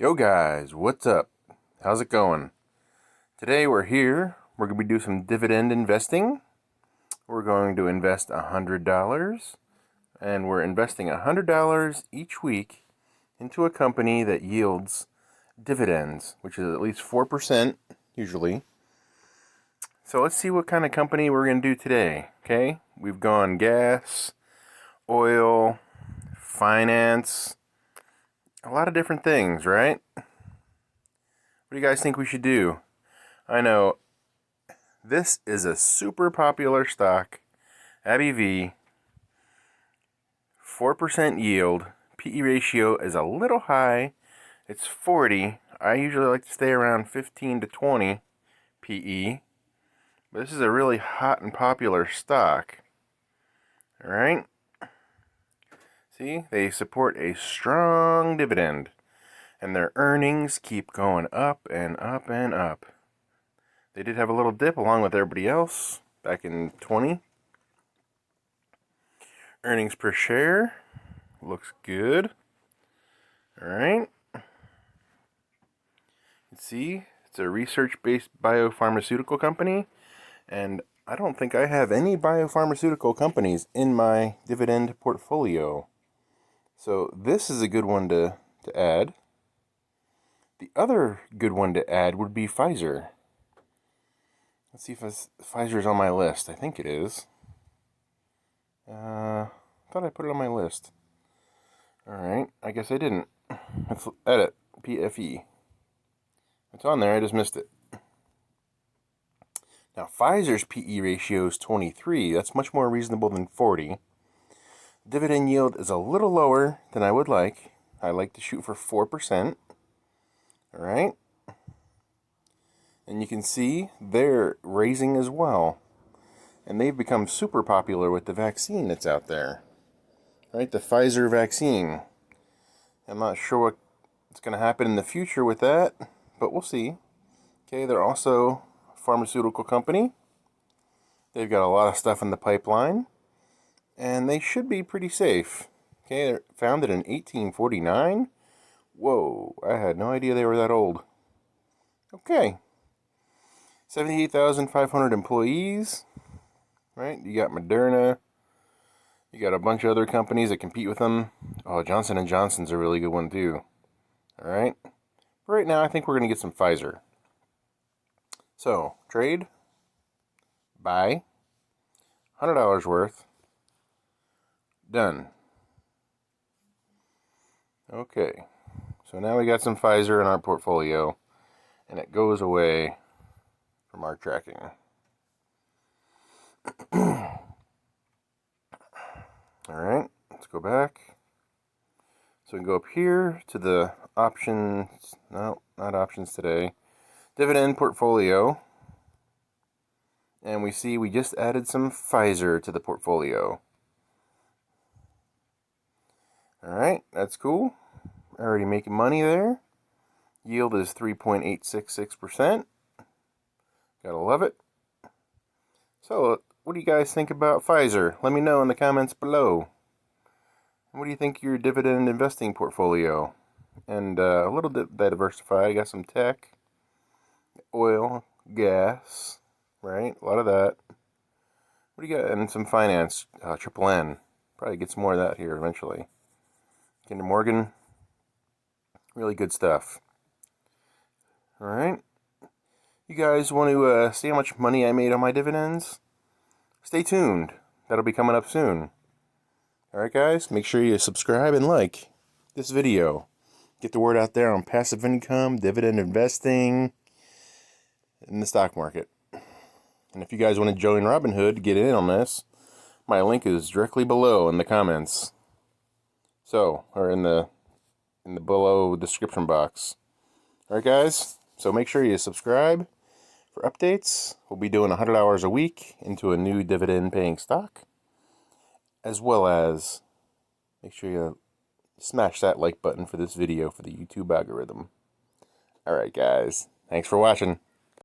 Yo guys, what's up? How's it going? Today we're here. We're going to be doing some dividend investing. We're going to invest $100, and we're investing $100 each week into a company that yields dividends, which is at least 4% usually. So let's see what kind of company we're going to do today, okay? We've gone gas, oil, finance, a lot of different things, right? What do you guys think we should do? I know this is a super popular stock, ABV, 4% yield. PE ratio is a little high. It's 40. I usually like to stay around 15 to 20 PE. But this is a really hot and popular stock. Alright? See, they support a strong dividend. And their earnings keep going up and up and up. They did have a little dip along with everybody else back in 20. Earnings per share looks good. Alright. You can see it's a research-based biopharmaceutical company. And I don't think I have any biopharmaceutical companies in my dividend portfolio. So this is a good one to add. The other good one to add would be Pfizer. Let's see if Pfizer's on my list. I think it is. I thought I put it on my list. Alright, I guess I didn't. Let's edit. PFE. It's on there, I just missed it. Now, Pfizer's PE ratio is 23. That's much more reasonable than 40. Dividend yield is a little lower than I would like. I like to shoot for 4%. Alright. And you can see they're raising as well. And they've become super popular with the vaccine that's out there. Right, the Pfizer vaccine. I'm not sure what's going to happen in the future with that, but we'll see. Okay, they're also a pharmaceutical company. They've got a lot of stuff in the pipeline. And they should be pretty safe. Okay, they're founded in 1849. Whoa, I had no idea they were that old. Okay. 78,500 employees. Right, you got Moderna. You got a bunch of other companies that compete with them. Oh, Johnson & Johnson's a really good one too. Alright. Right now, I think we're going to get some Pfizer. So, trade. Buy. $100 worth. Done. Okay. So now we got some Pfizer in our portfolio. And it goes away from our tracking. Alright, let's go back. So we can go up here to the options. No, not options today. Dividend portfolio. And we see we just added some Pfizer to the portfolio. Alright, that's cool. Already making money there. Yield is 3.866%. Gotta love it. So, what do you guys think about Pfizer? Let me know in the comments below. What do you think of your dividend investing portfolio? And a little bit diversified. I got some tech, oil, gas, right? A lot of that. What do you got? And some finance, triple N. Probably get some more of that here eventually. Kinder Morgan. Really good stuff. Alright. You guys want to see how much money I made on my dividends? Stay tuned. That'll be coming up soon. Alright guys, make sure you subscribe and like this video. Get the word out there on passive income, dividend investing, in the stock market. And if you guys want to join Robinhood, get in on this, my link is directly below in the comments. So, or in the below description box. Alright guys, so make sure you subscribe for updates. We'll be doing 100 hours a week into a new dividend paying stock. As well as make sure you smash that like button for this video for the YouTube algorithm. Alright guys, thanks for watching.